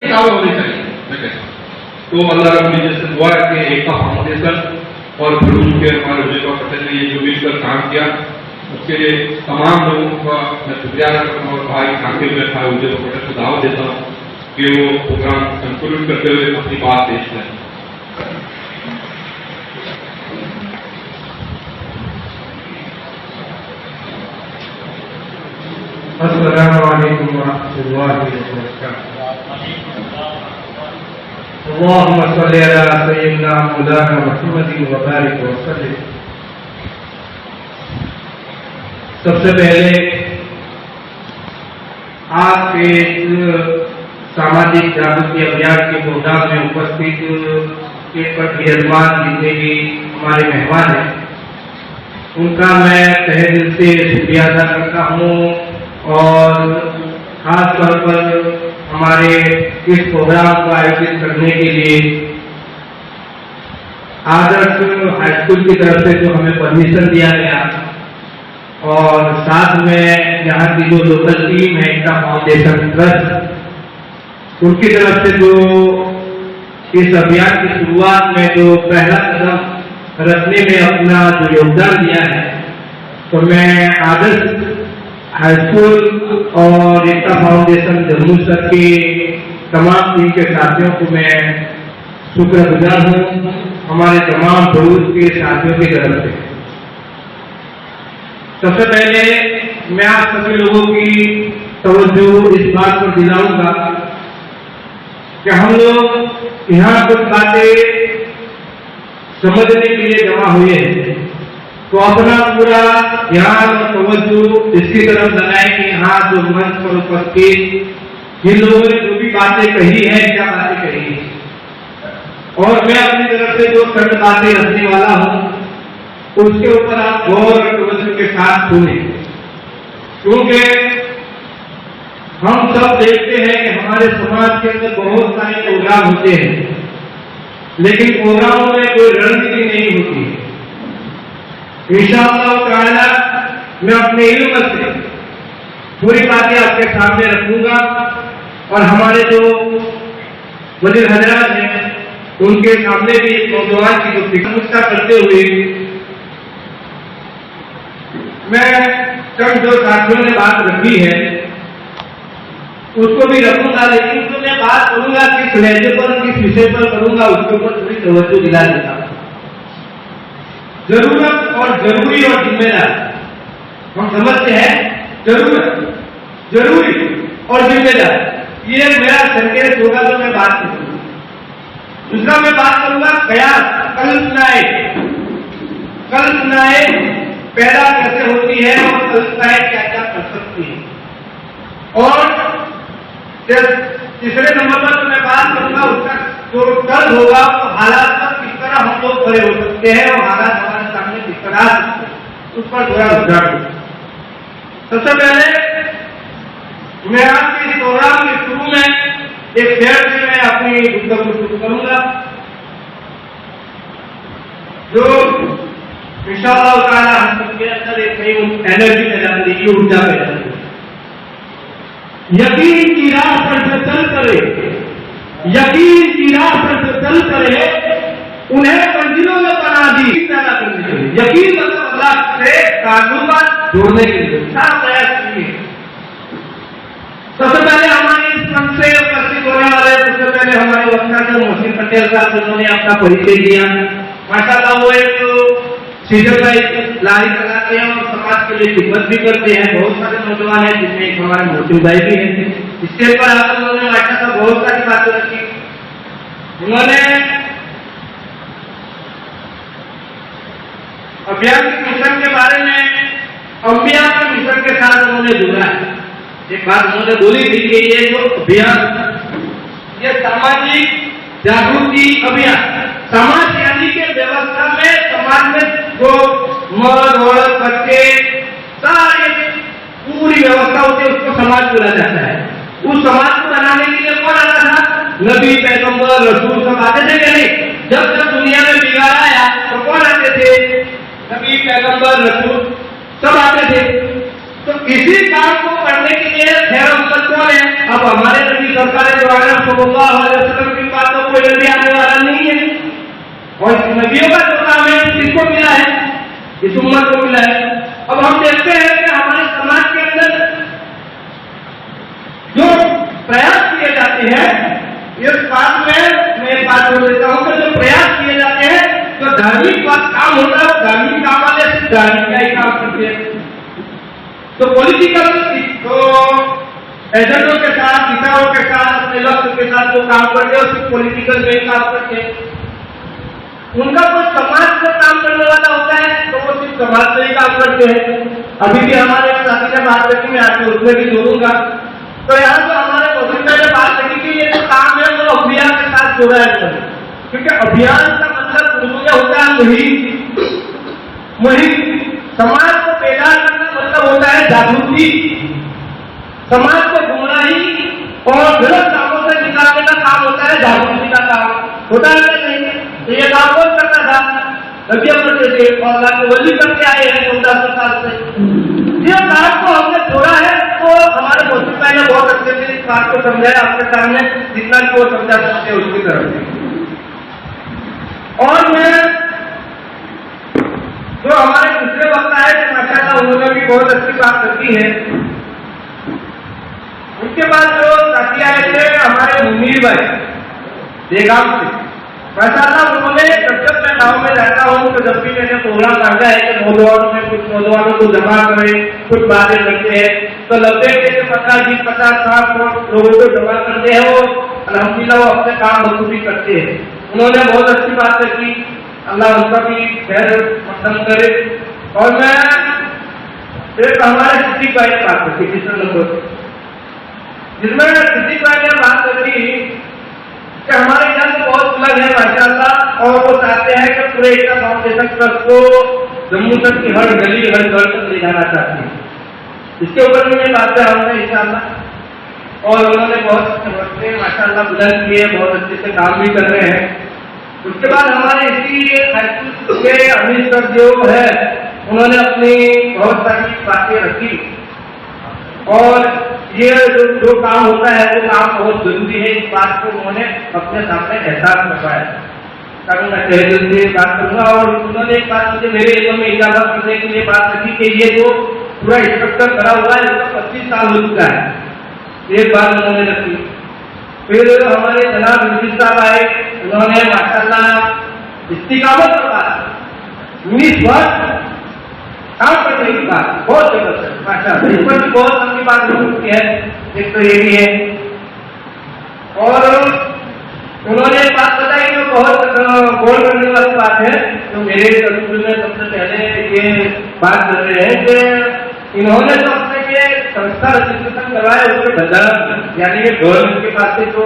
کتابیں ہونی چاہیے میں کہتا ہوں. تو اللہ رب العزت سے دعا ہے کہ ایکتا فاؤنڈیشن اور بھروچ کے ہمارے وزیر پٹیل نے یہ جو مل کر کام کیا اس کے لیے تمام لوگوں کا میں شکریہ ادا کرتا ہوں. اور بھائی کھاتے ہوئے بھائی وزیر پٹیل کو دعوت دیتا ہوں کہ وہ پروگرام کنکلوڈ کرتے ہوئے اپنی بات پیش کریں. السلام علیکم ورحمۃ اللہ وبرکاتہ. اللهم صل على سيدنا مولانا محمد وبارك وسلم. سب سے پہلے آپ کے ساماجک جاگرتی ابھیان کے پروگرام میں اپستھت ایک میزبان جتنے بھی ہمارے مہمان ہیں ان کا میں تہہ دل سے شکریہ ادا کرتا ہوں. اور خاص طور پر ہمارے اس پروگرام کو آیوجت کرنے کے لیے آدرش ہائی اسکول کی طرف سے جو ہمیں پرمیشن دیا گیا اور ساتھ میں یہاں کی جو لوکل ٹیم ہے ایکتا فاؤنڈیشن ٹرسٹ ان کی طرف سے جو اس ابھیان کی شروعات میں جو پہلا قدم رکھنے میں اپنا جو یوگدان دیا ہے تو میں آدرش ہائی اسکول اور ایکتا فاؤنڈیشن جموں سر کے تمام ٹیم کے ساتھیوں کو میں شکر گزار ہوں ہمارے تمام بھروچ کے ساتھیوں کی طرف سے. سب سے پہلے میں آپ سبھی لوگوں کی توجہ اس بات پر دلاؤں گا کہ ہم لوگ یہاں کچھ باتیں سمجھنے کے لیے جمع ہوئے ہیں تو اپنا پورا دھیان اور توجہ اس کی طرف لگائیں کہ یہاں جو منچ پر اپستھت جن لوگوں نے جو بھی باتیں کہی ہیں کیا باتیں کہی ہیں اور میں اپنی طرف سے جو چند باتیں رکھنے والا ہوں اس کے اوپر آپ غور اور توجہ کے ساتھ سنیں. کیونکہ ہم سب دیکھتے ہیں کہ ہمارے سماج کے اندر بہت سارے پروگرام ہوتے ہیں لیکن پروگراموں میں کوئی رنگتی نہیں ہوتی ہے. انشاءاللہ تعالی میں اپنے علم سے پوری باتیں آپ کے سامنے رکھوں گا اور ہمارے جو وزیر حضرات ہیں ان کے سامنے بھی موضوعات کی جو فکر کرتے ہوئے میں چند جو ساتھیوں نے بات رکھی ہے اس کو بھی رکھوں گا لیکن جو میں بات کروں گا کس لہجے پر کس وشے پر کروں گا اس کے اوپر تھوڑی توجہ دلا دیتا ہوں. ضرورت اور ضروری اور ذمہ دار ہم سمجھتے ہیں. ضرورت ضروری اور ذمہ دار یہ میرا سنکیت ہوگا تو میں بات کروں گا. دوسرا میں بات کروں گا قیاس کلپنائیں پیدا کیسے ہوتی ہے اور کلپنائیں کیا کیا کر سکتی ہے. اور تیسرے نمبر پر میں بات کروں گا اس کا جو درد ہوگا وہ حالات پر کس طرح ہم لوگ کھڑے ہو سکتے ہیں اور حالات ہمارے سامنے کس طرح آ سکتے ہیں اس پر تھوڑا گزار دوں. سب سے پہلے میں آپ کے اس پروگرام کے شروع میں ایک شعر سے میں اپنی گفتگو شروع کروں گا جو انشاءاللہ تعالی ہم سب کے اندر ایک نئی انرجی پیدا کرے گی, ارجا پیدا کرے گی. یقین کی راہ پر جو چل کرے یقین کی راہ پر جو چل کرے انہیں منزلوں میں بنا دی پیدا کرنے کے لیے یقین مطلب اللہ سے تعلقات جوڑنے کے لیے سب سے پہلے ہمارے اس منچ سے اپستھت ہونے والے سب سے پہلے ہمارے وقت سے محسن پٹیل صاحب جنہوں نے اپنا پریچے دیا. ماشاءاللہ وہ ایک سیزن کا ایک لاری چلاتے ہیں اور سماج کے لیے خدمت بھی کرتے ہیں. بہت سارے نوجوان ہیں جس میں ایک ہمارے محسن بھائی بھی ہیں. اسٹیج پر آپ لوگوں نے ماشاءاللہ بہت ساری باتیں رکھی. انہوں نے ابھیان کے مشن کے بارے میں انبیاء کے مشن کے ساتھ انہوں نے جڑا ہے. ایک بات انہوں نے بولی تھی کہ یہ جو ابھیان یہ ساماجک جاگرتی ابھیان سماج یعنی کہ ویوستھا میں سماج میں جو مرد عورت بچے سارے پوری ویوستھا ہوتی ہے اس کو سماج بولا جاتا ہے. اس سماج کو بنانے کے لیے کون آتا تھا؟ نبی پیغمبر رسول سب آتے تھے کہ نہیں؟ جب جب دنیا میں بگاڑ آیا تو کون آتے تھے؟ نبی پیغمبر رسول سب آتے تھے. تو اسی کام کو کرنے کے لیے خیر امت کون ہے؟ اب ہمارے نبی سرکار جو عالم صلی اللہ علیہ وسلم کی باتوں کو نبی آنے والا نہیں ہے، اور نبیوں کا جو کام ہے کس کو ملا ہے؟ اس امت کو ملا ہے۔ اب ہم دیکھتے ہیں کہ ہمارے سماج کے اندر جو پریاس کیے جاتے ہیں، اس بات میں ایک بات بول دیتا ہوں کہ جو پریاس کیے جاتے ہیں، جو دھارمک کام ہوتا ہے وہ دھارمک کام والے صرف دھارمک کا ہی کام کرتے ہیں۔ تو پولیٹیکل تو ایجنٹوں کے ساتھ، نیتاؤں کے ساتھ، اپنے لفظ کے ساتھ وہ کام کرتے ہیں، صرف پولیٹیکل میں ہی کام کرتے ہیں۔ ان کا کوئی سماج میں کام کرنے والا ہوتا ہے تو وہ صرف سماج سے ہی کام کرتے ہیں۔ ابھی بھی ہمارے ساتھی نے بات رکھی، میں آپ کو اس میں بھی جوڑوں گا۔ تو یہاں تو ہمارے موجودہ نے بات رکھی کہ یہ جو کام ہے وہ ابھیان کے ساتھ جڑا ہے، کیونکہ ابھیان کا مطلب اردو میں ہوتا ہے مہم۔ سماج کو بیدار کرنا مطلب ہوتا ہے جاگرتی، سماج کو گمراہی اور غلط کاموں سے نکالنے کا کام ہوتا ہے جاگرتی کا کام، ہوتا ہے کہ نہیں؟ تو یہ کام کون کرتا تھا؟ نبی اکرم سے، اور اللہ کے ولی کر کے آئے ہیں 1400 سال سے۔ یہ کام کو ہم نے چھوڑا ہے تو ہمارے موجودہ نے بہت اچھے سے اس بات کو سمجھایا آپ کے سامنے، جتنا کہ وہ سمجھا سکتے ہیں اس کی طرف سے۔ اور میں جو ہمارے دوسرے وقت ہے کہ ماشاءاللہ انہوں نے بھی بہت اچھی بات رکھی ہے۔ ان کے بعد جو ساتھی آئے تھے ہمارے منیر بھائی بیگام سے، ماشاءاللہ انہوں نے جب میں گاؤں میں رہتا ہوں تو جب بھی میں نے پروگرام رکھا ہے کہ نوجوانوں میں کچھ نوجوانوں کو جمع کریں، کچھ باتیں کرتے ہیں، تو 90 سے 50 50 60 لوگوں کو جمع کرتے ہیں، وہ الحمدللہ وہ اپنے کام بخوبی کرتے ہیں۔ انہوں نے بہت اچھی بات رکھی، اللہ ان کا بھی خیر مقدم کرے۔ اور میں ایک ہمارے صدیق بھائی نے بات رکھی جس میں صدیق بھائی نے بات رکھی کہ ہمارے یہاں سے بہت الگ ہے ماشاءاللہ، اور وہ چاہتے ہیں کہ پورے ایشیا فاؤنڈیشن ٹرسٹ کو جموں تک کی ہر گلی ہر گھر تک لے جانا چاہتے ہیں۔ اس کے اوپر میں یہ باتیں ہم نے انشاءاللہ، اور انہوں نے بہت ماشاءاللہ بلند کیے، بہت اچھے سے کام بھی کر رہے ہیں۔ اس کے بعد ہمارے اسی کے امیر سر جو ہے انہوں نے اپنی بہت ساری باتیں رکھی، اور یہ جو کام ہوتا ہے وہ کام بہت ضروری ہے، اس بات کو انہوں نے اپنے سامنے احساس کروایا۔ تاکہ میں تحریر سے بات کروں گا، اور انہوں نے ایک بات مجھے میرے علم میں اضافہ کرنے کے لیے بات رکھی کہ یہ جو پورا اسٹرکچر کرا ہوا ہے اس کا 25 سال ہو چکا ہے، ایک بات انہوں نے رکھی۔ پھر ہمارے جناب نصیر صاحب آئے، انہوں نے ماشاءاللہ استقامت پر بات 19 وقت کام کرنے کی بات بہت زبردست ماشاءاللہ، اس پر بھی بہت لمبی بات ہو چکی ہے، ایک تو یہ بھی ہے۔ اور انہوں نے ایک بات بتائی جو بہت غور کرنے والی بات ہے، جو میرے تجربے میں سب سے پہلے یہ بات کر رہے ہیں کہ انہوں نے تو اپنے یہ سنستھا رجسٹریشن کروایا اس کے بدل، یعنی کہ گورنمنٹ کے پاس سے جو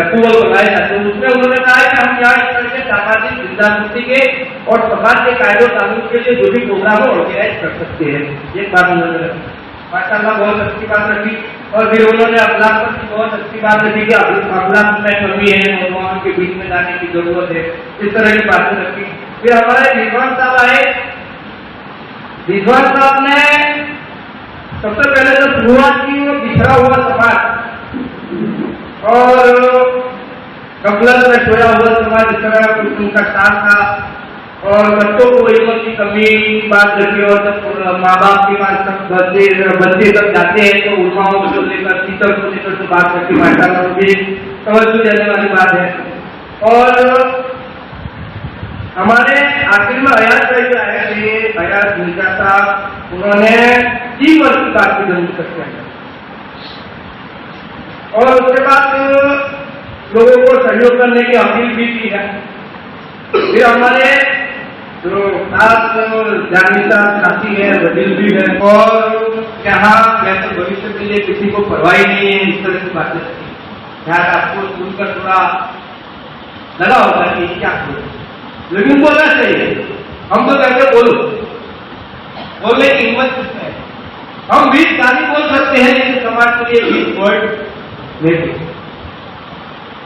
اپروول کرائے جاتے ہیں اس میں انہوں نے کہا کہ ہم یہاں اس طرح کے سماجک زندہ پوشی کے اور سماج کے قاعدے و قانون کے لیے جو بھی پروگرام ہو آرگنائز کر سکتے ہیں، یہ بات انہوں نے رکھی ماشاءاللہ، بہت اچھی بات رکھی۔ اور پھر انہوں نے اخلاق پر بھی بہت اچھی بات رکھی کہ اخلاق میں کمی ہے، نوجوانوں کے بیچ میں جانے کی ضرورت ہے، اس طرح کی باتیں رکھی۔ پھر ہمارے رضوان صاحب آئے، رضوان صاحب نے سب سے پہلے جو شروعات کی وہ بچھڑا ہوا سماج اور غفلت میں سویا ہوا سماج، اس طرح ان کا ساتھ تھا، اور بچوں کو علم کی کمی کی بات رکھی، اور جب ماں باپ کے پاس بچے تک جاتے ہیں تو علماؤں کو لے کر ٹیچر کو لے کر جو بات رکھی ماشاءاللہ مجھے توجہ دینے والی بات ہے۔ اور ہمارے آخر میں حیات بھائی جو آئے تھے، حیات مرزا صاحب، انہوں نے 3 ورق کی بات کی ضرور کرتے ہیں، اور اس کے بعد لوگوں کو سہیوگ کرنے کی اپیل بھی کی ہے۔ پھر ہمارے جو خاص جانتا ساتھی ہے، وزیر بھی ہے، اور یہاں ویسے بھوشیہ کے لیے کسی کو پرواہ نہیں ہے، اس طرح کی باتیں شاید آپ کو سن کر تھوڑا لگا ہوگا کہ کیا کریں، لیکن بولنا چاہیے۔ ہم تو کہتے بولو، بولنے کی ہمت کس ہے؟ ہم 20 گالی بول سکتے ہیں لیکن سماج کے لیے 20 ورڈ نہیں۔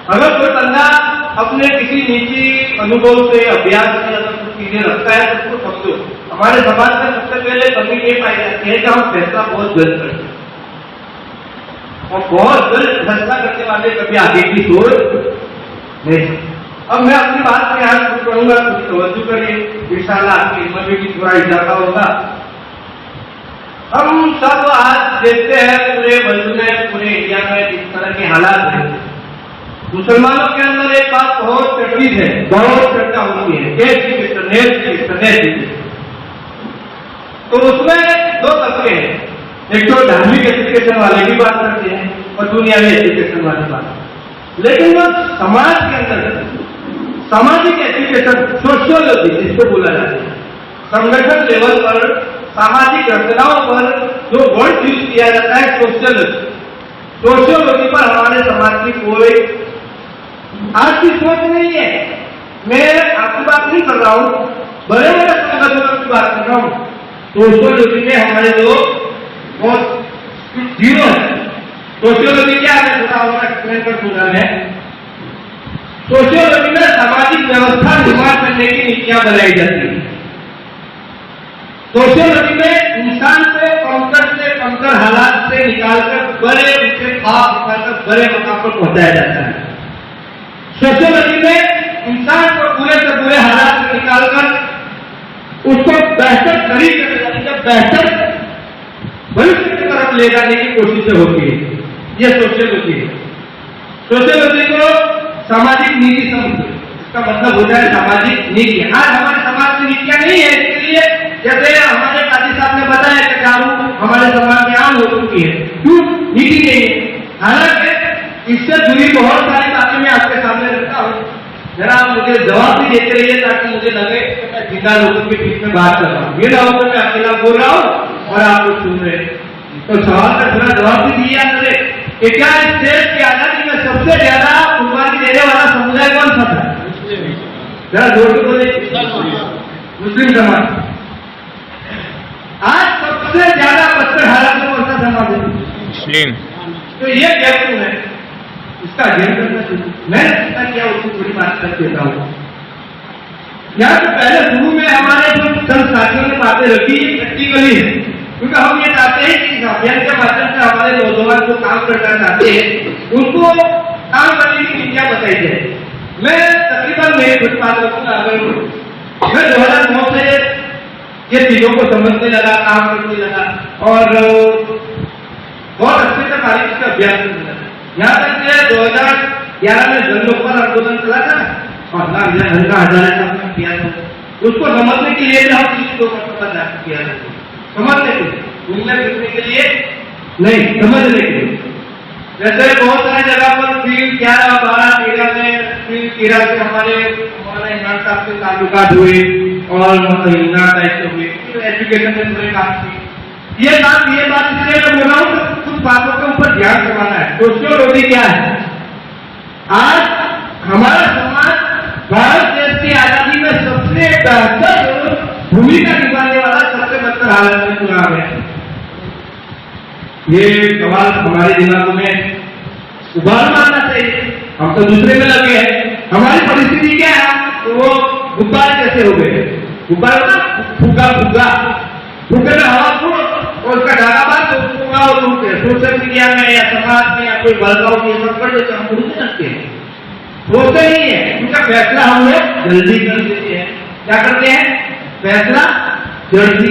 اگر کوئی بندہ اپنے کسی نیچی انوبھو سے ابھیاس سے اگر चीजें रखता है उसको समझो। हमारे समाज में सबसे पहले कमी ये पाई जाती है कि हम फैसला बहुत जल्द करते हैं और बहुत जल्द फैसला करने वाले कभी आगे की सोच नहीं। अब मैं अपनी बात में यहाँ शुरू करूंगा, कुछ तवज्जो करिए, इंशाअल्लाह आपकी हिम्मत में भी थोड़ा इजाफा होगा। हम सब आज देखते हैं पूरे वर्ल्ड में, पूरे इंडिया में जिस तरह के हालात हैं, मुसलमानों के अंदर एक बात बहुत चर्चित है, बहुत चर्चा होती है, तो उसमें दो तबके हैं, एक तो धार्मिक एजुकेशन वाले की बात करते हैं और दुनियावी एजुकेशन वाली बात। लेकिन वो समाज के अंदर सामाजिक एजुकेशन, सोशियोलॉजी जिसको बोला जाता है, संगठन लेवल पर सामाजिक रचनाओं पर जो वर्ड यूज किया जाता है सोशियोलॉजी, सोशियोलॉजी पर हमारे समाज की कोई आज की सोच नहीं है। मैं आपकी बात नहीं कर रहा हूं, बड़े बड़े संगठनों की बात कर रहा हूं। सोशियोलॉजी में हमारे लोग बहुत जीरो है। सोशियोलॉजी क्या है, थोड़ा और एक्सप्लेन कर दूंगा मैं। सोशियोलॉजी में सामाजिक व्यवस्था निर्माण करने की नीतियां बनाई जाती है। सोशियोलॉजी में इंसान को कमतर से कमतर हालात से निकालकर बड़े ऊंचे ख्वाब निकालकर बड़े मकाम पर पहुंचाया जाता है। सोशियोलॉजी में इंसान को बुरे से बुरे हालात से निकालकर उसको बेहतर तरीके बेहतर भविष्य की तरफ ले जाने की कोशिशें होती है। ये सोशियोलॉजी है। सोशियोलॉजी को सामाजिक नीति समझो, इसका मतलब होता है सामाजिक नीति। आज हमारे समाज में नीतियां नहीं है, इसके लिए जैसे हमारे काजी साहब ने बताया कि दारू हमारे समाज में आम हो चुकी है, क्यों नीति नहीं है। हालांकि इससे जुड़ी बहुत सारी बातें मैं आपके सामने रखता हूँ, जरा आप मुझे जवाब भी देते रहिए ताकि मुझे लगे कि मैं जिंदा लोगों के बीच में बात कर रहा हूँ। ये ना हो तो मैं अकेला बोल रहा हूँ और आप लोग सुन रहे हैं। तो सवाल का थोड़ा जवाब भी दिया करे कि क्या इस देश की आजादी में सबसे ज्यादा कुर्बानी देने वाला समुदाय कौन सा था? जरा जोर से बोले, मुस्लिम समाज। आज सबसे ज्यादा बदतर हालात में कौन सा समाज है? मुस्लिम। तो ये क्या क्यों है, इसका अध्ययन करना चाहिए। मैंने जितना किया उसको थोड़ी बात कर देता हूँ। यहाँ तो पहले शुरू में हमारे जो संत साथियों ने बातें रखी प्रैक्टिकली है, क्योंकि हम ये चाहते हैं कि इस अभियान के माध्यम से हमारे नौजवान जो काम करना चाहते हैं उनको काम करने की नीतियां बताई जाए। मैं तकरीबन मेरी कुछ बात रखूंगा। अगर मैं 2009 से ये चीजों को समझने लगा, काम करने लगा और बहुत अच्छे से तारीख से अभ्यास करने लगा। यहाँ तक कि 2011 में जन लोकपाल आंदोलन चला था और हल्का हजारे साहब किया था, उसको समझने के लिए भी हम किसी को किया था, समझने के लिए, दुनिया देखने के लिए नहीं, समझने के लिए। जैसे बहुत सारी जगह पर फील्ड 11, 12, 13 में फील्ड 13 से हमारे इमरान साहब से ताल्लुकात हुए और इमरान टाइप से हुए, एजुकेशन में थोड़े काम किए। ये बात इसलिए मैं बोल रहा हूँ कि कुछ बातों के ऊपर ध्यान करवाना है। सोशियोलॉजी क्या है? आज हमारा समाज भारत देश की आजादी में सबसे बेहतर भूमिका निभाने वाला सबसे बदतर हालत में चुना है। ये सवाल हमारे दिमागों में उबाल मारना चाहिए। हम तो दूसरे में लगे हैं। हमारी परिस्थिति क्या है? तो वो गुब्बारे कैसे हो गए? गुब्बारे ना फूके में हवा फूक और उसका धागा बात फूका और टूटते। सोशल मीडिया में या समाज में या कोई बदलाव ये सब कर देते, हम भूल सकते हैं, होते नहीं है। उनका फैसला हम लोग जल्दी कर देते हैं। क्या करते हैं? फैसला जल्दी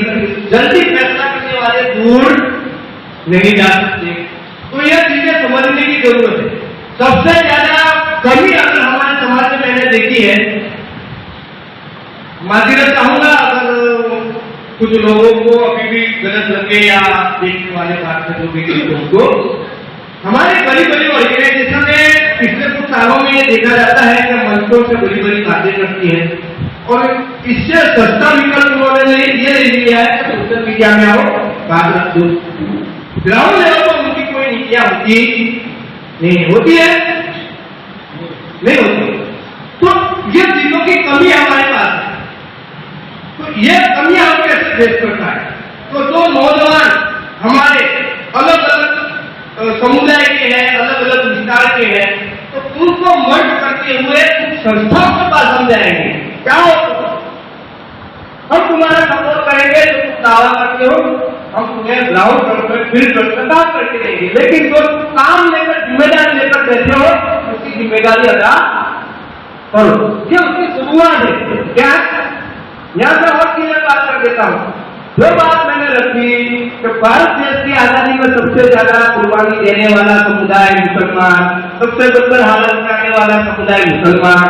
फैसला करने वाले दूर नहीं जा सकते। तो यह चीजें समझने की जरूरत है। सबसे ज्यादा कमी अगर हमारे समाज में मैंने देखी है, माजरत चाहूंगा अगर कुछ लोगों को अभी भी गलत लगे या देखने वाले बात में जो भी उनको, हमारे बड़ी बड़ी ऑर्गेनाइजेशन में पिछले कुछ सालों में ये देखा जाता है कि मंचों से बड़ी बड़ी बातें करती है और इससे सस्ता विकल्प उन्होंने ये ले लिया है कि सोशल मीडिया में आओ बात रख दो। ग्राउंड लेवल पर उनकी कोई नीतियां होती नहीं होती है, नहीं होती। तो ये चीजों की कमी हमारे पास है। तो ये कमियां हम कैसे फेस करना है? तो जो नौजवान हमारे अलग अलग समुदाय के हैं, अलग अलग विस्तार के हैं, तो उनको मर्ज करते हुए संस्थाओं के पास हम जाएंगे। क्या हो? हम तुम्हारा सपोर्ट करेंगे, तुम दावा करते हो, हम तुम्हें ग्राउंड पर फील्ड पर काम करके देंगे, लेकिन जो काम लेकर जिम्मेदारी लेकर बैठे हो उसकी जिम्मेदारी अदा करो। ये उसकी शुरुआत है। क्या यहाँ से और चीजें बात कर देता हूँ। जो बात मैंने रखी कि भारत देश की आजादी में सबसे ज्यादा कुर्बानी देने वाला समुदाय मुसलमान, सबसे बदतर हालत में आने वाला समुदाय मुसलमान।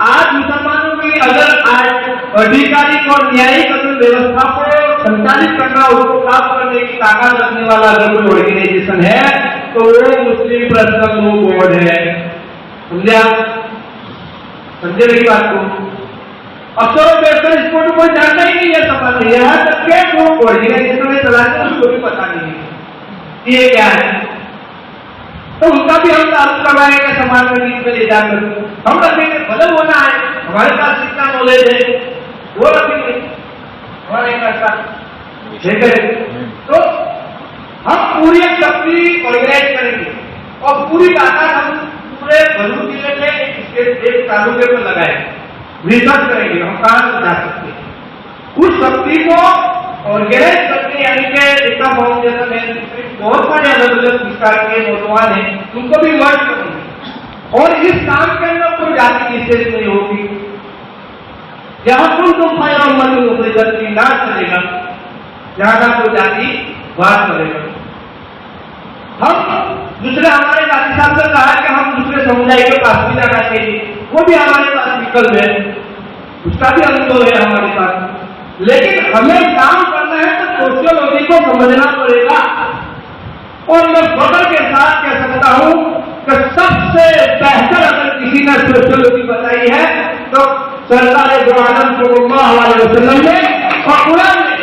आज मुसलमानों की अगर आज आधिकारिक और न्यायिक व्यवस्था को संचालित करना, उसको प्राप्त करने की ताकत रखने वाला अगर कोई ऑर्गेनाइजेशन है तो वो मुस्लिम पर्सनल लॉ बोर्ड है। समझे समझे मेरी बात को? अक्सर बेहतर इसको तो कोई जानता ही नहीं है, समझ नहीं, यहाँ तक के जो ऑर्गेनाइजेशन में चलाते हैं उसको भी पता नहीं है ये क्या है। तो उनका भी हम तारुफ करवाएंगे समाज में बीच में ले जाकर, हम रखेंगे, भले होना है, हमारे पास जितना नॉलेज है वो रखेंगे, हमारा एक ऐसा ठीक है। तो हम पूरी शक्ति ऑर्गेनाइज करेंगे और पूरी ताकत हम पूरे भरूच जिले में एक तालुके पर लगाए, रिसर्च करेंगे हम कहाँ से जा सकते हैं। उस शक्ति को ऑर्गेनाइज करके, यानी कि एकता फाउंडेशन है, बहुत सारे अलग अलग विस्तार के नौजवान हैं, उनको भी मर्ज करेंगे और इस काम के अंदर कोई जाति विशेष नहीं होगी। जहां तुम फायदा मर्जी ना चलेगा, जहां का कोई जाति बात करेगा। हम दूसरे हमारे जाति साहब ने कहा कि हम दूसरे समुदाय के पास भी जाना चाहिए, वो भी हमारे पास विकल्प है, उसका भी अनुभव है हमारे पास, लेकिन हमें काम करना है तो सोशियोलॉजी को समझना पड़ेगा। और मैं फख्र के साथ कह सकता हूं कि सबसे बेहतर अगर किसी ने सोशियोलॉजी बताई है तो सरकार दो आलम सल्लल्लाहु अलैहि वसल्लम ने और कुरान ने।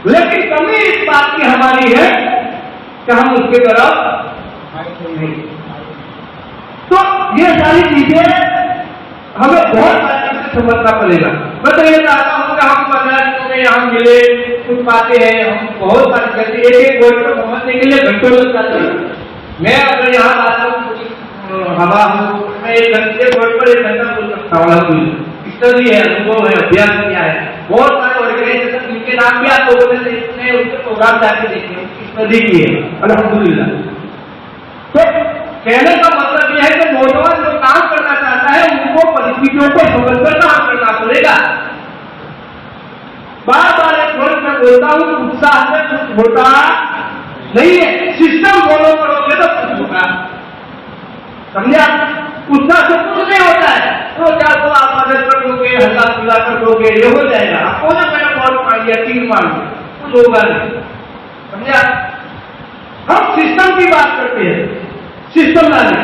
लेकिन कमी इस बात की हमारी है कि हम उसके तरफ नहीं। तो ये सारी चीजें हमें बहुत अच्छे से समझना पड़ेगा। मैं तो ये चाहता हूँ कि हम 15 दिनों में यहाँ मिले, कुछ बातें हैं, हम बहुत सारी जैसे एक वर्ड को समझने के लिए घंटों लग जाते हैं। मैं अगर यहाँ आता हूँ हवा हूँ, मैं एक घंटे वर्ड पर 1 घंटा बोल सकता हूँ। स्टडी है, अनुभव है, अभ्यास किया है। बहुत सारे ऑर्गेनाइजेशन जिनके नाम भी आप लोगों ने उनके प्रोग्राम जाके देखे, स्टडी की है अल्हम्दुलिल्लाह। तो कहने का मतलब यह है कि नौजवान जो काम करना चाहता है उनको परिस्थितियों को समझकर काम करना पड़ेगा। बार बार एक वर्ड में बोलता हूँ, उत्साह से कुछ होता नहीं है, सिस्टम फॉलो करोगे तो कुछ होगा। समझे? उत्साह से कुछ नहीं होता है, तो क्या तो आप मदद कर दोगे, हल्ला खुला कर दोगे, ये हो जाएगा। आपको ना मैंने बहुत मार दिया, 3 मार दिया, कुछ होगा नहीं। समझा? हम सिस्टम की बात करते हैं, सिस्टम लाने।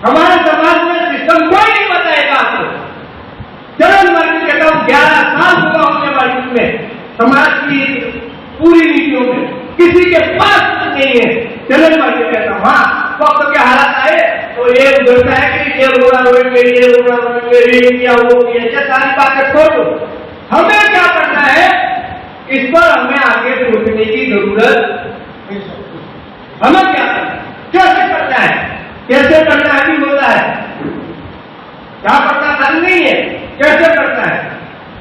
हमारे समाज में सिस्टम कोई नहीं बताएगा आपको। चरण मार्केट कहता हूँ 11 साल हुआ होने मार्केट में, समाज की पूरी नीतियों में किसी के पास नहीं है। चरण मार्केट कहता हूँ हाँ, वक्त के हालात आए तो ये बोलता है कि ये रोड़ा रोएंगे, ये रोड़ा रोएंगे, ये किया वो किया, ये सारी बातें छोड़ो। हमें क्या करना है, इस पर हमें आगे सोचने की जरूरत। हमें क्या करना है, कैसे करना है, कैसे करना है भी होता है, क्या करना है नहीं है, कैसे करना है।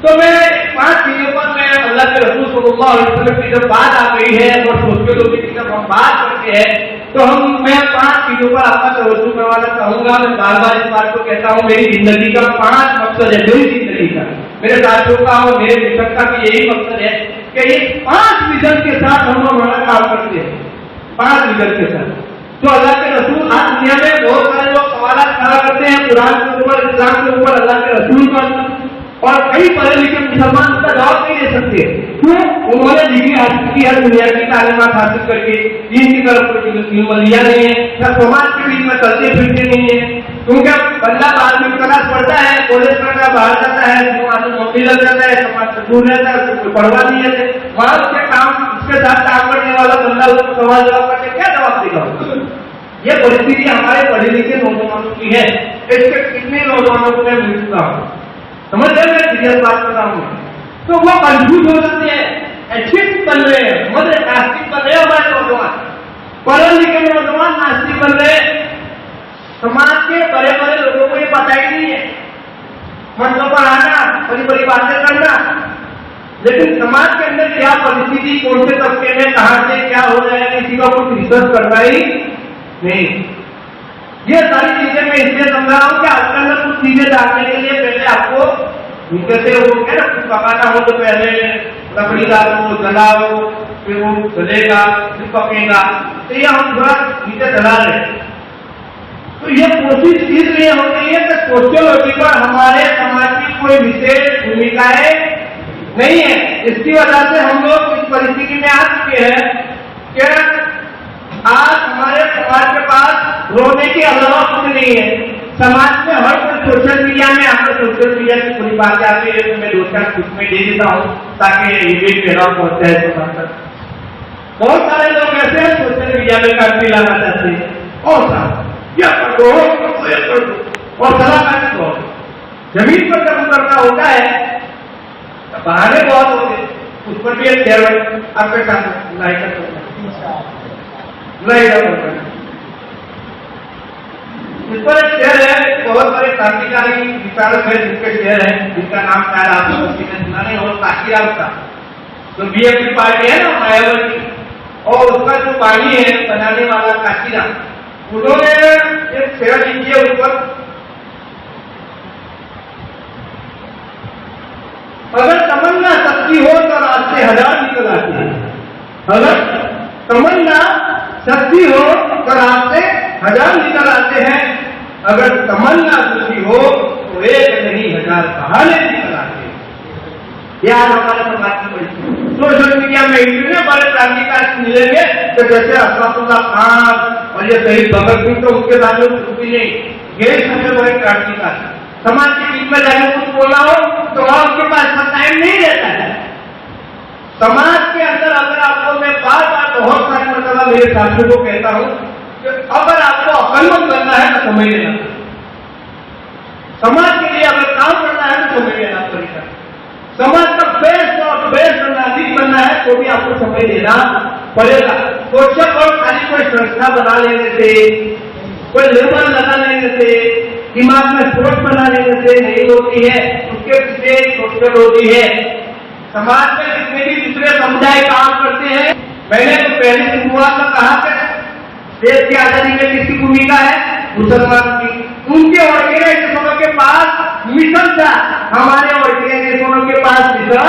तो मैं 5 चीजों पर मैं अल्लाह के रसूल सल्लल्लाहु अलैहि वसल्लम की जब बात आ गई है और सोशियोलॉजी की जब हम बात करते हैं तो मैं 5 चीजों पर आपका तवज्जो करवाना चाहूंगा। मैं बार बार इस बात को कहता हूँ, मेरी जिंदगी का 5 मकसद है, मेरी जिंदगी का, मेरे साथियों का और मेरे मिशन का भी यही मकसद है कि ये 5 विजन के साथ हम हमारा काम करते हैं। 5 विजन के साथ तो अल्लाह के रसूल, आज दुनिया में बहुत सारे लोग सवाल खड़ा करते हैं कुरान के ऊपर, इस्लाम के ऊपर, अल्लाह के रसूल पर, और कई पढ़े लिखे मुसलमान उसका जवाब नहीं दे सकते। क्यों? उन्होंने डिग्री हासिल की है, दुनिया की तालीमात हासिल करके दीन की तरफ इल्म लिया नहीं है, या समाज के बीच में चलते फिरते नहीं है। क्योंकि बंदा 12वीं क्लास पढ़ता है, कॉलेज करता है, बाहर जाता है, नौकरी लग जाता है, समाज से दूर रहता है, उसको पढ़वा नहीं है, वहां उसके काम, उसके साथ काम करने वाला बंदा उसको सवाल जवाब करके क्या जवाब देगा? ये परिस्थिति हमारे पढ़े लिखे नौजवानों की है। इसके कितने नौजवानों को मैं मिल चुका हूँ, समझ रहे हैं, सीरियस बात कर रहा हूँ। तो वो कंफ्यूज हो जाते हैं, एथिक्स बन रहे हैं, समझ रहे, नास्तिक बन रहे हैं हमारे नौजवान, पढ़े लिखे नौजवान नास्तिक बन रहे हैं। समाज के बड़े बड़े लोगों को ये पता ही नहीं है, मंचों पर आना बड़ी बड़ी बातें करना, लेकिन समाज के अंदर क्या परिस्थिति, कौन से तबके में कहां से क्या हो जाएगा, किसी का कुछ रिसर्च करना ही नहीं। ये सारी चीजें मैं इसलिए समझा रहा हूं कि आपके अंदर कुछ चीजें डालने के लिए पहले आपको जैसे वो क्या ना, कुछ पकाना हो तो पहले लकड़ी डालो, जलाओ, फिर वो जलेगा, फिर पकेगा, तो ये हम थोड़ा नीचे जला रहे हैं। तो ये कोशिश इसलिए हो रही है कि सोशियोलॉजी पर हमारे समाज की कोई विशेष भूमिकाएं नहीं है। इसकी वजह से हम लोग इस परिस्थिति में आ चुके हैं कि आज हमारे समाज के पास रोने के अलावा कुछ नहीं है। समाज में हर कोई सोशल मीडिया में, आपको सोशल मीडिया की पूरी बातें आती है तो मैं दो चार कुछ में दे देता हूँ ताकि ये मेरा पहुंच जाए समाज तक। बहुत सारे लोग ऐसे हैं सोशल मीडिया में काफी लाना चाहते हैं और यह कर दो और सलाह दो। जमीन पर जब करना होता है तो बहाने बहुत होते हैं, उस पर भी एक शेयर आपके साथ लाइक इस पर एक शेयर है, बहुत सारे क्रांतिकारी विचारक है जिसके शेयर है, जिसका नाम शायद आपको किसी ने सुना नहीं हो, काशीराम का, जो बीएसपी पार्टी है ना मायावती, और उसका जो पानी है बनाने वाला काशीराम, उन्होंने एक शेयर लिखी है ऊपर, अगर तमन्ना सच्ची हो तो रास्ते हजार निकल आते हैं। अगर तमन्ना सच्ची हो तो रास्ते हजार निकल आते हैं। अगर तमन्ना सच्ची हो तो एक नहीं हजार बहाने निकल आते हैं। यार हमारे समाज की परिस्थिति सोशल मीडिया में इतने बड़े क्रांतिकारी मिलेंगे तो जैसे अशफाकुल्ला खान और ये शहीद भगत सिंह, तो उसके साथ कुछ भी नहीं, ये सबसे बड़े क्रांतिकारी। समाज के बीच में जाकर कुछ बोला हो तो आपके पास टाइम नहीं रहता है। समाज के अंदर अगर आपको, मैं बार बार बहुत सारी मतलब मेरे साथियों को कहता हूं कि अगर आपको अकलमंद बनना है तो समझ लेना, समाज के लिए अगर काम करना है तो समझ लेना पड़ेगा। समाज का बेस्ट और बेस्ट नागरिक बनना है तो भी आपको समझ लेना पड़ेगा। सोचक और खाली कोई संस्था बना लेने से, कोई लेबल लगा लेने से, दिमाग में सोच बना लेने से नहीं होती है, उसके पीछे सोच होती है। समाज में जितने भी दूसरे समुदाय काम करते हैं, मैंने तो पहले शुरुआत में कहा कि देश की आजादी में किसकी भूमिका है, मुसलमान की। उनके ऑर्गेनाइजेशनों के पास मिशन था, हमारे ऑर्गेनाइजेशनों के पास मिशन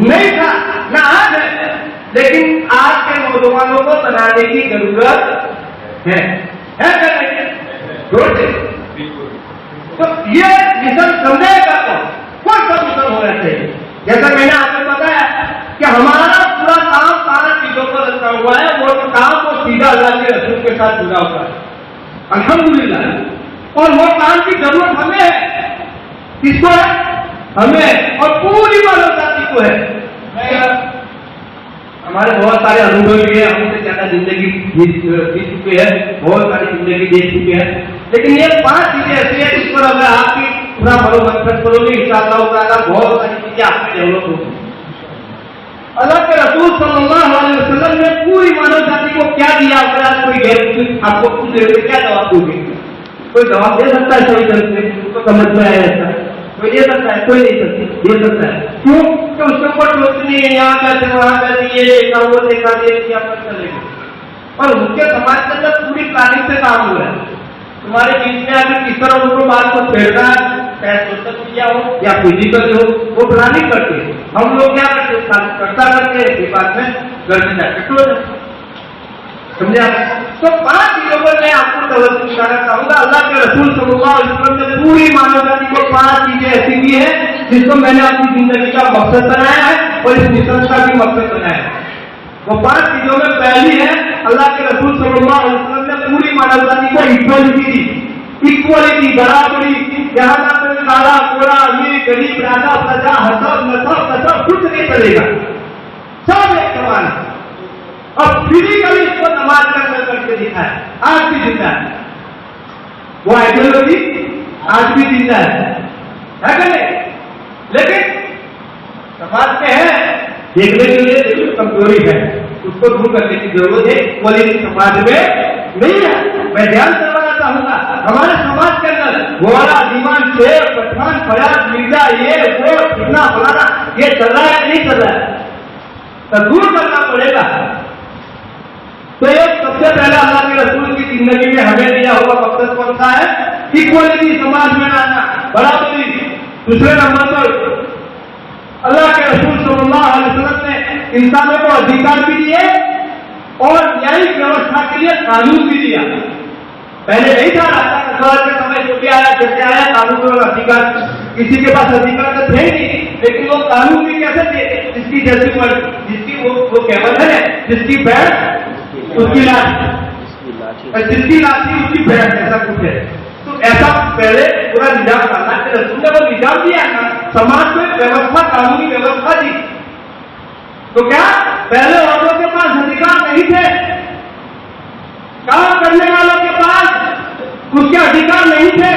नहीं था, न आज है। लेकिन आज के नौजवानों को बनाने की जरूरत है क्या नहीं? तो ये मिशन समझेगा तो कौन सा मिशन होना चाहिए? जैसा मैंने आपको बताया कि हमारा पूरा काम 5 चीजों पर रखा हुआ है, वो काम को सीधा अल्लाह के रसूल के साथ जुड़ा हुआ है, अल्हम्दुलिल्लाह। और वो काम की जरूरत हमें है, किसको है? हमें, और पूरी मानव जाति को है। हमारे बहुत सारे अनुभव भी है, हमसे ज्यादा जिंदगी जीत चुके हैं, बहुत सारी जिंदगी देख चुके हैं, लेकिन ये 5 चीजें ऐसी है जिस पर अगर आपकी पूरा मनोमंथन करोगे इंशाअल्लाह बहुत सारी चीजें आपके डेवलप होगी। अल्लाह के रसूल सल्लल्लाहु अलैहि वसल्लम ने पूरी मानव जाति को क्या दिया? अगर आप कोई गैर आपको पूछ रहे हो क्या जवाब दोगे? कोई जवाब दे सकता है सही ढंग से, उसको समझ में आया जाता है, कोई दे सकता है, कोई नहीं दे सकता है। क्यों? तो उसके ऊपर सोच नहीं है, यहाँ कैसे वहां कैसे, ये देखा वो देखा, ये पर चलेगा। और उनके समाज के अंदर पूरी प्लानिंग से काम हुआ है। तुम्हारे बीच में अगर किस तरह उनको बात को फेरना है, चाहे सोशल मीडिया हो या फिजिकल हो, वो प्लानिंग करते हैं। हम लोग क्या करते हैं? करता करते हैं, बाद में घर में जाकर तो समझे आप? तो 5 चीजों पर मैं आपको तवज्जो दिलाना चाहूंगा। अल्लाह के रसूल सल्लल्लाहु अलैहि वसल्लम ने पूरी मानव जाति को 5 चीजें ऐसी दी है जिसको मैंने अपनी जिंदगी का मकसद बनाया है और इस मिशन का भी मकसद बनाया है। वो 5 चीजों में पहली है, अल्लाह के रसूल सल्लल्लाहु अलैहि वसल्लम ने पूरी मानव जाति को इक्वालिटी दी। इक्वालिटी, बराबरी, यहाँ ना कोई काला गोरा, अमीर गरीब, राजा प्रजा, हसब नसब कुछ नहीं चलेगा, सब एक समान है। और फिजिकली इसको नमाज का अंदर करके दिखाया, आज भी जिंदा है वो आइडियोलॉजी, आज भी जिंदा है कि नहीं? लेकिन समाज में है, देखने के लिए देखिए कमजोरी है, उसको दूर करने की जरूरत है। क्वालिटी समाज में नहीं है। मैं ध्यान करवाना चाहूंगा, हमारे समाज के अंदर घोड़ा, दीवान, शेर, पठान, फयाज, मिर्जा, ये वो कितना फलाना, ये चल रहा है कि नहीं चल रहा है? तो दूर करना पड़ेगा। तो ये सबसे पहला अल्लाह के रसूल की जिंदगी में हमें दिया हुआ मकसद कौन सा है? इक्वलिटी, समाज में आना, बराबरी। दूसरे नंबर पर अल्लाह के रसूल सल्लल्लाहु अलैहि वसल्लम ने इंसानों को अधिकार भी दिए और न्यायिक व्यवस्था के लिए कानून भी दिया। पहले नहीं था, राजा के समय जो भी आया जैसे आया कानून और अधिकार, किसी के पास अधिकार तो थे ही नहीं, लेकिन वो कानून भी कैसे थे? जिसकी जैसी जिसकी वो कहवत है, जिसकी बैठ उसकी लाठी, और जिसकी लाठी उसकी बैठ, ऐसा कुछ है। तो ऐसा पहले पूरा निजाम डालना के रसूल ने वो निजाम दिया ना, समाज में व्यवस्था, कानूनी व्यवस्था दी। तो क्या पहले औरतों के पास अधिकार नहीं थे? काम करने वालों के पास उसके अधिकार नहीं थे?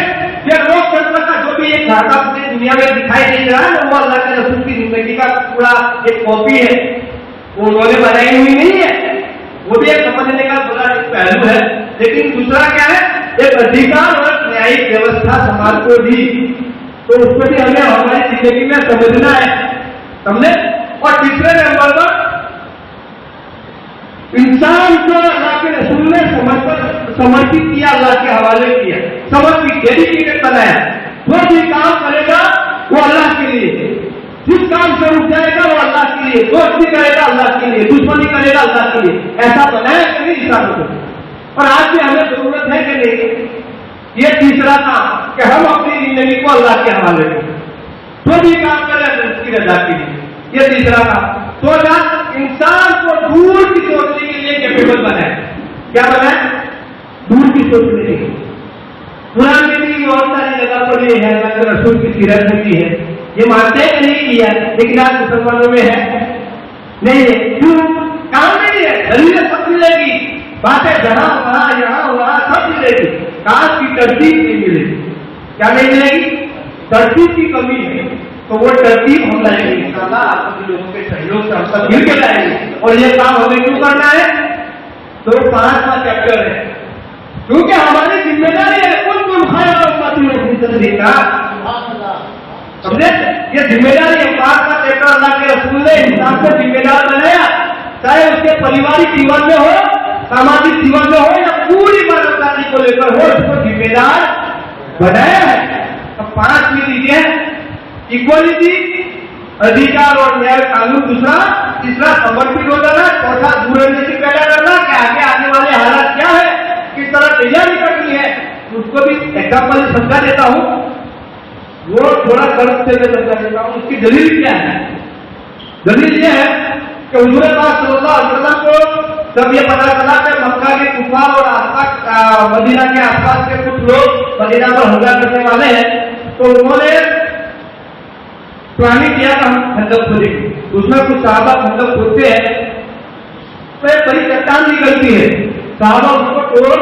ये लोकतंत्र का जो भी एक घाटा पूरी दुनिया में दिखाई दे रहा है, वो अल्लाह के रसूल की जिंदगी का पूरा एक कॉपी है, वो उन्होंने बनाई हुई नहीं है। वो भी एक समझने का बड़ा एक पहलू है। लेकिन दूसरा क्या है? एक अधिकार और न्यायिक व्यवस्था समाज को दी, तो उसको भी हमें हमारी जिंदगी में समझना है, समझे? और तीसरे नंबर पर इंसान को अल्लाह के रसूल ने समर्पित किया, अल्लाह के हवाले किया, समर्पित, डेडिकेटेड बनाया। जो भी काम करेगा वो अल्लाह के लिए, जिस काम से रुक जाएगा वो अल्लाह के लिए, दोस्ती करेगा अल्लाह के लिए, दुश्मनी करेगा अल्लाह के लिए, ऐसा बनाया कि नहीं इंसानों को? और आज भी हमें जरूरत है कि नहीं? ये तीसरा काम कि हम अपनी जिंदगी को अल्लाह के हवाले करें, जो भी काम करें उसकी रजा के लिए, ये तीसरा काम। तो इंसान को दूर की सोचने के लिए कैपेबल बनाए। क्या बनाए? दूर की सोचने के लिए। कुरान में भी बहुत सारी जगह पर ये है, अगर रसूल की सीरत में भी है, ये मानते हैं कि नहीं किया, लेकिन आज मुसलमानों में है नहीं है। क्यों? काम नहीं है, दलील सब मिलेगी, बातें जहां वहां सब मिलेगी, काम की तरतीब नहीं मिलेगी। क्या नहीं मिलेगी? तरतीब की कमी है। तो वो तरतीब हम लाएंगे इंशाअल्लाह, आप लोगों के सहयोग से हम सब मिल के लाएंगे। और ये काम हमें क्यों करना है? तो 5वां चैप्टर है, क्योंकि हमारी जिम्मेदारी है। कुल खैर का समझे? ये जिम्मेदारी है। 5वां चैप्टर अल्लाह के रसूल ने इंसान को जिम्मेदार बनाया, चाहे उसके पारिवारिक जीवन में हो, सामाजिक जीवन में हो, या पूरी मानवजाति को लेकर हो, उसको जिम्मेदार बनाया है। अब 5 में लीजिए, इक्वलिटी, अधिकार और न्याय कानून दूसरा, तीसरा समर्पित हो जाना, चौथा दूर रहने से पैदा करना कि आगे आने वाले हालात क्या है, किस तरह तैयारी करनी है। उसको भी एग्जाम्पल समझा देता हूँ, वो थोड़ा कर्ज से समझा देता हूँ। उसकी दलील क्या है? दलील ये है कि हुजूर पाक सल्लल्लाहु अलैहि वसल्लम को जब ये पता चला कि मक्का के कुफार और आसपास मदीना के आसपास के कुछ लोग मदीना पर हमला करने वाले हैं, तो उन्होंने प्लानिंग किया था हम खंडक खोदेंगे। उसमें कुछ साहबा खंडक खोदते हैं तो एक बड़ी चट्टान निकलती है, साहबा उसको तोड़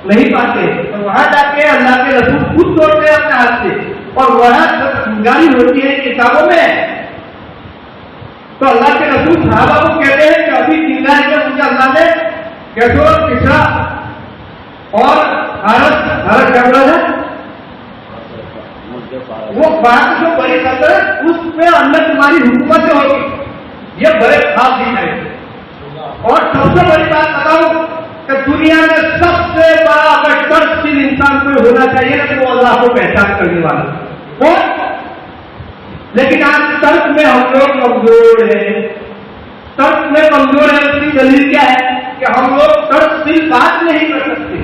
नहीं पाते, तो वहां जाके अल्लाह के रसूल खुद तोड़ते हैं अपने हाथ से, और वहां चिंगारी होती है किताबों में। तो अल्लाह के रसूल साहबा को कहते हैं कि अभी चिंगारी में मुझे अल्लाह ने कैसो, किसरा और भारत क्या बोला है, वो बात जो बड़ी सल्तनत, उसमें अंदर तुम्हारी हुकूमत होगी। ये बड़े खास दिखाए। और सबसे बड़ी बात बताऊं कि दुनिया में सबसे बड़ा अगर कर्जशील इंसान कोई होना चाहिए ना, तो वो अल्लाह को पहचान करने वाला। और लेकिन आज तर्क में हम लोग कमजोर हैं। तर्क में कमजोर है, उसकी दलील क्या है कि हम लोग तर्कशील बात नहीं कर सकते।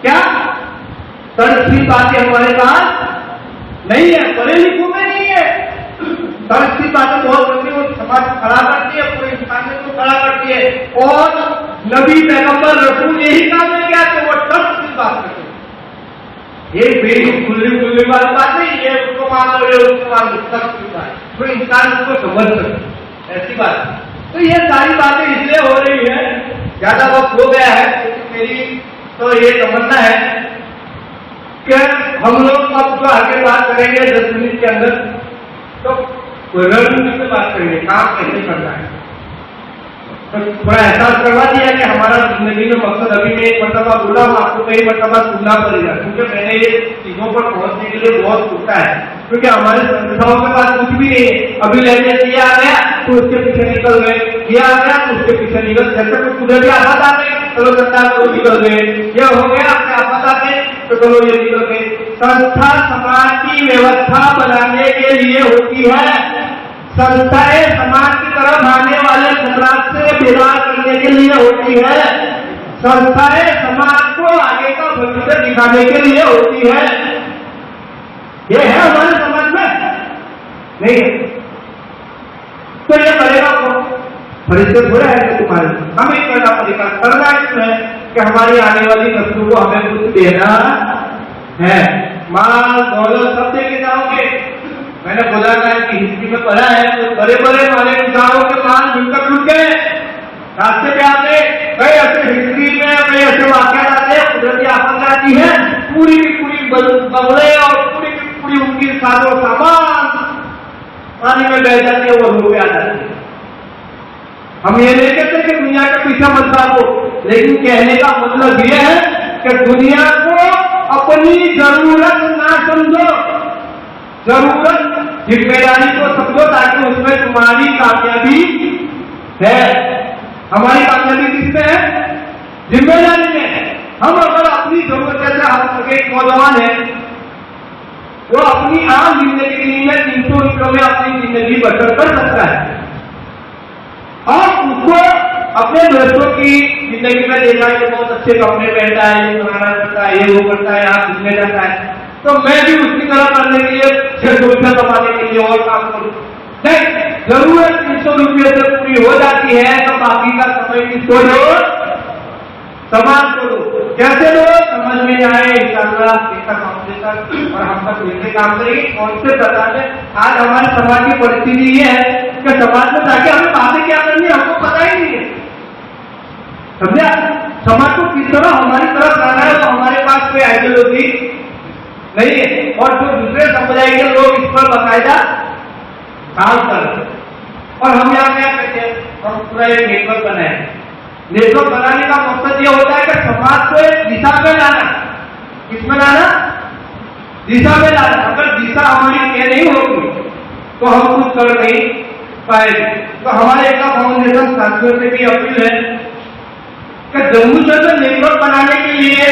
क्या तर्कशील बातें हमारे पास नहीं है, पढ़े लिखों में नहीं है। तर्कशील बातें बहुत जल्दी वो समाज खड़ा करती है, पूरे इंसान को खड़ा करती है। और नबी, पैगंबर, रसूल यही काम है क्या कि वो तर्कशील बात करते हैं। ये बेटी खुली वाली बात नहीं, ये उसको मान लो, ये उसको मान लो, तर्कशील बात तो इंसान उसको समझ सकते, ऐसी बात। तो ये सारी बातें इसलिए हो रही है, ज्यादा वक्त हो गया है, मेरी तो ये समझना है कि हम लोग अब जो आगे बात करेंगे 10 मिनट के अंदर, तो रणनीति से बात करेंगे, काम कैसे करना है। थोड़ा एहसास करवा दिया कि हमारा जिंदगी में मकसद अभी मैं एक मरतबा बोला हूँ, आपको कई मरतबा सुनना पड़ेगा, क्योंकि मैंने ये चीजों पर पहुंचने के लिए बहुत सोचा है, क्योंकि हमारे संस्थाओं के पास कुछ भी नहीं है। अभी लेने ये आ गया तो उसके पीछे निकल गए, ये आ गया तो उसके पीछे निकल, जैसे कुछ कुदरती आफत आ गई चलो जनता को निकल गए, ये हो गया आपके आफत आ गए तो चलो ये निकल गए। संस्था समाज की व्यवस्था बनाने के लिए होती है, संस्थाएं समाज की तरफ आने वाले खतरात से बेदार करने के लिए होती है, संस्थाएं समाज को आगे का भविष्य दिखाने के लिए होती है। ये है हमारे समाज में नहीं, तो ये करेगा कौन? फरिश्ते थोड़े हैं तुम्हारे, हमें करना पड़ेगा। करना क्यों है कि हमारी आने वाली नस्लों को हमें कुछ देना है। माल दौलत सब देके जाओगे, मैंने बोला था कि हिस्ट्री में पढ़ा है तो बड़े बड़े माले किसानों के माल मिलकर लुट गए, रास्ते पे आते कई ऐसे हिस्ट्री में कई ऐसे वाक्यात आते हैं, कुदरती आफत आती है, पूरी की पूरी बंगले और पूरी की पूरी उनकी साजो सामान पानी में बह जाती है, वो रोड पे आ जाती है। हम ये नहीं कहते कि दुनिया के पीछे मत भागो, लेकिन कहने का मतलब ये है कि दुनिया को अपनी जरूरत ना समझो, जरूरत जिम्मेदारी को समझो, ताकि उसमें तुम्हारी कामयाबी है। हमारी कामयाबी किसमें है? जिम्मेदारी में है। हम अगर अपनी जरूरत, जैसे हम एक नौजवान है, वो अपनी आम जिंदगी में 300 रुपयों में अपनी जिंदगी बसर कर सकता है, और उसको अपने दोस्तों की जिंदगी में देखा कि बहुत अच्छे कपड़े पहनता है, ये बनाना करता है, ये वो करता है, यहाँ घूमने जाता है, तो मैं भी उसकी तरह करने के लिए 600 रुपया कमाने के लिए और काम करूँ। नहीं, जरूरत 300 रुपये से पूरी हो जाती है तो बाकी का समय किसको दो? समाज को दो। कैसे दो? समझ में आए इंशाअल्लाह फाउंडेशन और हम सब मिलकर काम करेंगे। कौन से प्रकार में आज हमारे समाज की परिस्थिति ये है कि समाज में जाके हमें बातें क्या करनी है हमको पता ही नहीं है, समझा? समाज को किस तरह हमारी तरफ लाना है तो हमारे पास कोई आइडियोलॉजी नहीं है, और जो दूसरे समुदाय के लोग इस पर बाकायदा काम कर रहे हैं। और हम यहाँ क्या कहते हैं, हम पूरा एक नेटवर्क बनाए। नेटवर्क बनाने का मकसद ये होता है कि समाज को एक दिशा में लाना। किसमें लाना? दिशा में लाना। अगर दिशा हमारी तय नहीं होगी तो हम कुछ कर नहीं पाएंगे। तो हमारे एक फाउंडेशन साथियों से भी अपील है कि जम्मू शहर में नेटवर्क बनाने के लिए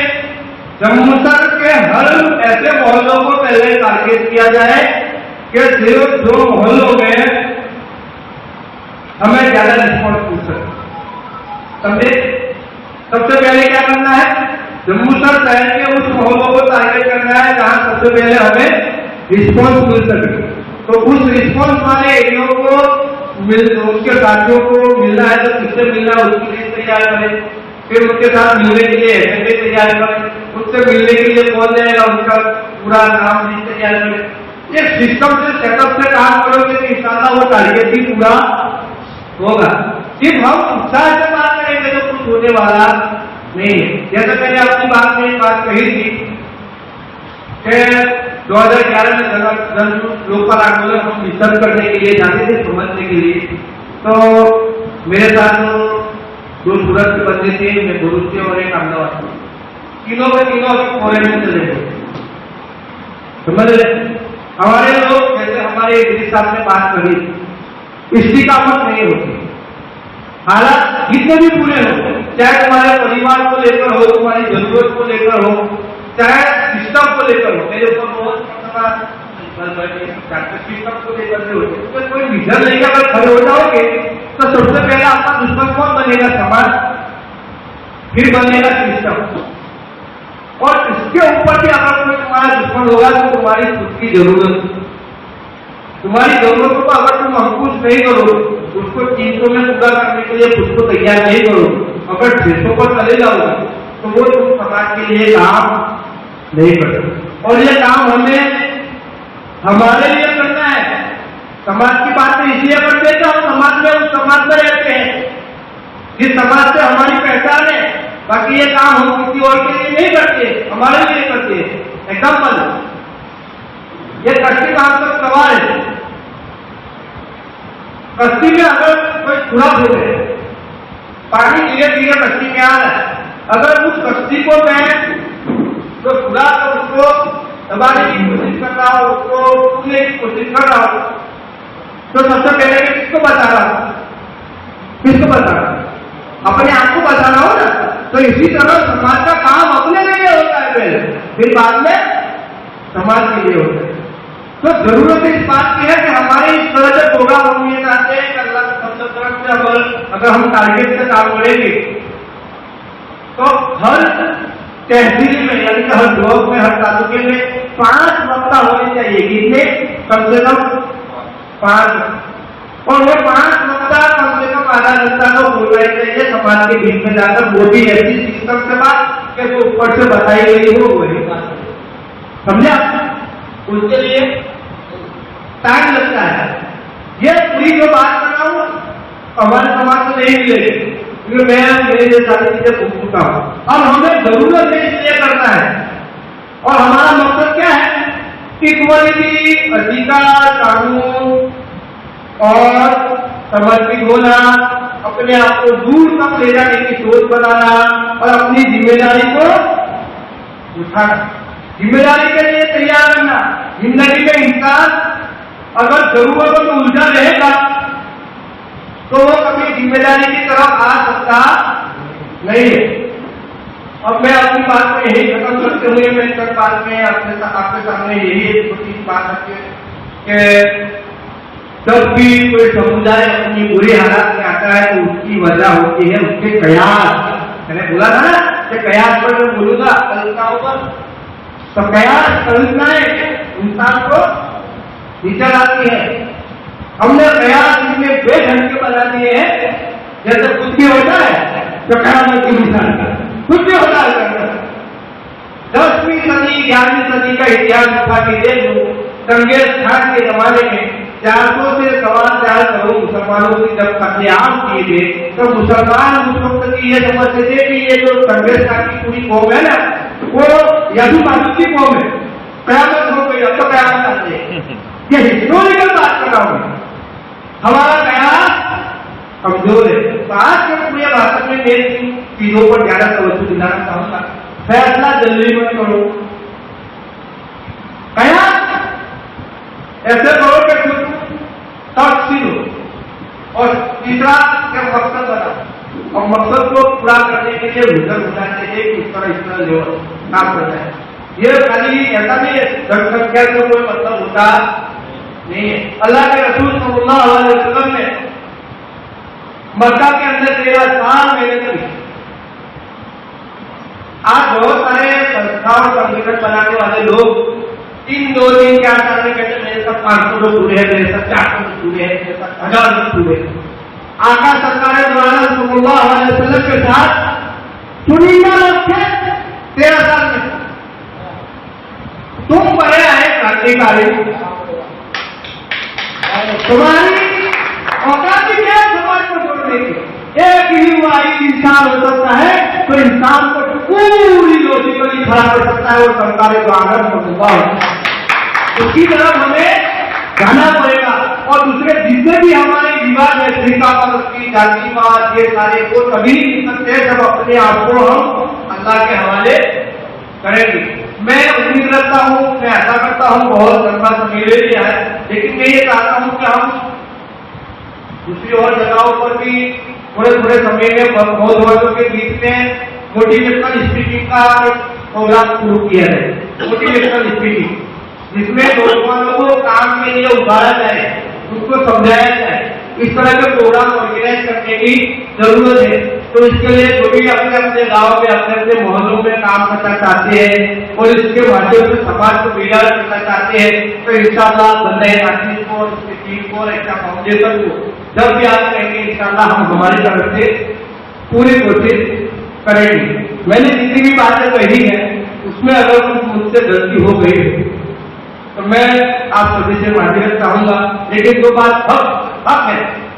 जम्मू शहर के हर ऐसे मोहल्लों को पहले टारगेट किया जाए कि सिर्फ जो मोहल्लों में हमें ज्यादा रिस्पॉन्स पूछ सके। समझे? सबसे पहले क्या करना है? जम्मू शहर के उस मोहल्लों को टारगेट करना है जहां सबसे पहले हमें रिस्पॉन्स मिल सके। तो उस रिस्पॉन्स वाले एरियो को उसके साथियों को मिलना है तो किससे मिलना है उसकी लिस्ट तैयार करें, फिर उसके साथ मिलने के लिए एजेंडे तैयार करें, उससे मिलने के लिए कौन जाएगा उसका पूरा नाम लिस्ट तैयार करें। ये सिस्टम से सेटअप से काम करोगे तो इंशाअल्लाह वो टारगेट भी पूरा होगा। सिर्फ हम उत्साह से बात करेंगे तो कुछ होने वाला नहीं है। जैसे मैंने अपनी बात में एक बात कही थी कि 2011 में जन लोकपाल आंदोलन हम रिसर्च करने के लिए जाते थे, समझने के लिए। तो मेरे साथ दो सूरत के बंदे थे, मैं भरूच से और एक अहमदाबाद से, तीनों के तीनों फॉरेन में चले गए। समझ रहे? हमारे लोग जैसे हमारे गिरी साहब ने बात करी, इस्तिकामत नहीं होती। हालात जितने भी पूरे हो, चाहे तुम्हारे परिवार को लेकर हो, तुम्हारी जरूरत को लेकर हो, चाहे सिस्टम को लेकर हो। मेरे ऊपर बहुत सिस्टम को लेकर के होते, तो कोई विजन नहीं, अगर खड़े हो जाओगे तो सबसे पहले आपका दुश्मन कौन बनेगा? समाज, फिर बनेगा सिस्टम, और इसके ऊपर भी अगर कोई तुम्हारा दुश्मन होगा तो तुम्हारी खुद की जरूरत, तुम्हारी जरूरतों को अगर तुम अंकुश नहीं करो, उसको 300 में पूरा करने के लिए खुद को तैयार नहीं करो, अगर 600 पर चले जाओगे तो वो तुम समाज के लिए काम नहीं कर सकते। और ये काम हमें हमारे लिए करना है। समाज की बातें इसलिए करते हैं कि हम समाज में उस समाज में रहते हैं जिस समाज से हमारी पहचान है। बाकी ये काम हम किसी और के लिए नहीं करते, हमारे लिए करते हैं। एग्जाम्पल, ये कश्ती काम का सवाल है। कश्ती में अगर कोई खुराक हो गए पानी धीरे धीरे कश्ती में आ रहा है, अगर उस कश्ती को मैं तो खुदा तो उसको दबाने की कोशिश कर रहा हूं, उसको छूने की कोशिश कर रहा हूं, तो सबसे पहले मैं किसको बता रहा हूं? किसको बता रहा हूं? अपने आप को बता रहा हूं ना। तो इसी तरह समाज का काम अपने लिए होता है पहले, फिर बाद में समाज के लिए होता है। तो जरूरत इस बात की है कि हमारे इस तरह से प्रोग्राम हम ये चाहते हैं कि अल्लाह के तरफ से अगर हम टारगेट से काम करेंगे तो हर तहसील में यानी कि हर ब्लॉक में, हर तालुके में 5 वक्ता होने चाहिए। कितने? कम से कम 5। और वो 5 वक्ता कम से कम आधा घंटा तो बोल रहे चाहिए समाज के बीच में जाकर, वो भी ऐसी सिस्टम से बात कि वो ऊपर से बताई गई हो वही बात, समझा? उसके लिए टाइम लगता है। ये पूरी जो बात कर रहा हूँ हमारे समाज में नहीं मिलेगी, क्योंकि मैं मेरे लिए सारी चीजें भूल चुका हूँ। अब हमें जरूरत है इसलिए करना है, और हमारा मकसद क्या है? इक्वालिटी, अधिकार, कानून और समर्पित होना, अपने आप को दूर तक ले जाने की सोच बनाना और अपनी जिम्मेदारी को उठाना, जिम्मेदारी के लिए तैयार करना। जिंदगी में इंसान अगर जरूरतों में उलझा रहेगा तो वो कभी जिम्मेदारी की तरफ आ सकता नहीं है। अब मैं अपनी बात को यही खत्म करते हुए मैं कल बात में आपके सामने यही छोटी बात रखी कि जब भी कोई समुदाय अपनी बुरी हालात में आता है तो उसकी वजह होती है उसके कयास। मैंने बोला था ना कि कयास पर मैं बोलूंगा कल्पनाओं पर, तो कयास कल्पनाएं इंसान को नीचे लाती है। हमने कयास इतने बेढंग के बना दिए हैं, जैसे कुछ भी होता है तो कयामत की मिसाल कुछ भी होता है। 10वीं सदी 11वीं सदी का इतिहास उठा के देख लो, चंगेज खान के जमाने में 400 से 4.25 करोड़ मुसलमानों की जब कत्लेआम किए गए तो मुसलमान उस वक्त की ये समझते थे कि ये जो चंगेज खान की पूरी कौम है ना वो यहूद की कौम है, कयामत हो गई, अब तो कयामत आती है। ये हिस्टोरिकल बात कर रहा हूं। हमारा कयास कमजोर है। तो आज के पूरे भाषण में मैं चीजों पर ज्यादा तवज्जो दिलाना चाहूंगा। फैसला जल्दी मत करो, कयास ऐसे करो कि कुछ तर्कशील हो, और तीसरा क्या मकसद बना, और मकसद को पूरा करने के लिए विजन होना चाहिए कि इस तरह जो काम करना है। ये खाली ऐसा नहीं है जनसंख्या से कोई मतलब होता नहीं है। अल्लाह के रसूल सल्लल्लाहु अलैहि वसल्लम ने मक्का के अंदर 13 साल मेहनत की। आज बहुत सारे संस्थाओं संगठन बनाने वाले लोग 3-2 दिन के आधार में कहते मेरे साथ 500 लोग जुड़े हैं, मेरे साथ 400 लोग जुड़े हैं, मेरे साथ 1000 लोग जुड़े हैं। आका सरकार सल्लल्लाहु अलैहि वसल्लम के साथ चुनिंदा लोग थे 13 साल में। तुम बड़े आए क्रांतिकारी, तुम्हारी औकात क्या समाज को जोड़ने की? एक ही वाहिद इंसान हो सकता है तो इंसान को पूरी लॉजिकली खड़ा कर सकता है, वो सरकार को आदर्श होगा। उसकी तरफ हमें जाना पड़ेगा। और दूसरे जितने भी हमारे विवाद है, फिरकापरस्ती, जातिवाद, ये सारे को कभी नहीं सकते जब अपने आप को हम अल्लाह के हवाले करेंगे। मैं उम्मीद रखता हूँ, मैं ऐसा करता हूँ, बहुत लंबा समय ले लिया है, लेकिन मैं ये चाहता हूँ कि हम दूसरी और जगहों पर भी थोड़े थोड़े समय में बहुत वर्षों के बीच में मोटिवेशनल स्पीकिंग का प्रोग्राम शुरू किया है। मोटिवेशनल स्पीकिंग जिसमें नौजवानों को काम के लिए उभारा जाए, उसको समझाया जाए। इस तरह के प्रोग्राम ऑर्गेनाइज करने की जरूरत है। तो इसके लिए जो भी अपने अपने गांव में, अपने अपने मोहल्लों में काम करना चाहते हैं और इसके माध्यम से समाज को बेदार करना चाहते हैं, तो इंशाअल्लाह बंदे नासिर को, उसकी टीम को, एक्टा फाउंडेशन को जब भी आप कहेंगे इंशाअल्लाह हम हमारी तरफ से पूरी कोशिश करेंगे। मैंने जितनी भी बातें कही है उसमें अगर मुझसे गलती हो गई तो मैं आप सभी से माफी चाहूंगा, लेकिन जो बात हक है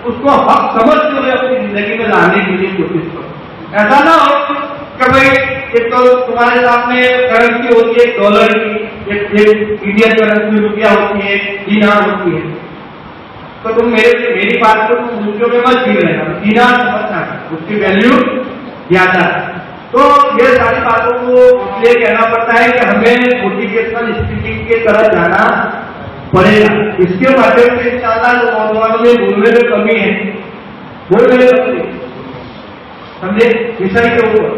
उसको हक समझते हुए अपनी जिंदगी में लाने के लिए कोशिश करो। ऐसा ना हो कि भाई एक तो तुम्हारे सामने करेंसी होती है डॉलर की, एक इंडियन करेंसी रुपया होती है, दीनार होती है, तो तुम मेरी बात को तुम रुपयों में मत गिर लेना, दीनार समझना। اس کی ویلیو زیادہ ہے. تو یہ ساری باتوں کو یہ کہنا پڑتا ہے کہ ہمیں موٹیویشنل اسپیکنگ کی طرح جانا پڑے گا. اس کے مادھیم سے انشاءاللہ جو نوجوانوں میں بولنے میں کمی ہے سمجھے وشے کے اوپر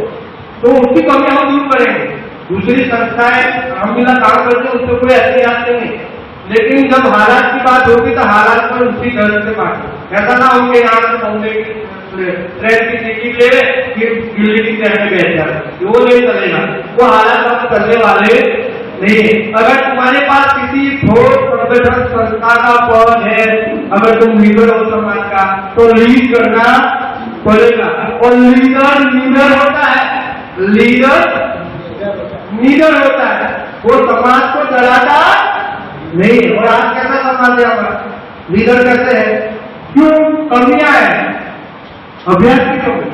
تو اس کی کمی ہم دور کریں گے. دوسری سنستھائیں ہم بنا کام کرتے ہیں اس سے کوئی احتیاط نہیں ہے لیکن جب حالات کی بات ہوگی تو حالات پر اسی طرح سے بات ایسا نہ ہو کہ یہاں سے بولنے کی ٹرین کی ٹکٹ لے پھر دلی کی ٹرین میں بیٹھ جائے وہ نہیں چلے گا. وہ حالات آپ کرنے والے نہیں. اگر تمہارے پاس کسی ٹھوس پروفیشنل سنستھا کا پد ہے اگر تم لیڈر ہو سماج کا تو لیڈ کرنا پڑے گا. اور لیڈر ہوتا ہے لیڈر ہوتا ہے وہ سماج کو چلاتا نہیں. اور آج کیسا سماج ہے ہمارا لیڈر کیسے ہے کیوں کمیاں ہیں ابھیاس کی کمی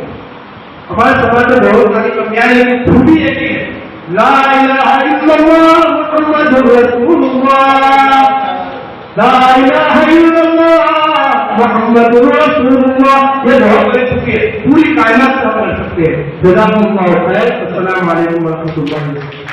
ہمارے سماج میں بہت ساری کمیاں ہیں لیکن خوبی ایک ہی ہے لا الہ الا اللہ محمد رسول اللہ لا الہ الا اللہ محمد رسول اللہ. یہ بہت بڑی خوبی ہے پوری کائنات کو کر سکتے ہیں. جزاکم اللہ خیر. السلام علیکم ورحمۃ اللہ.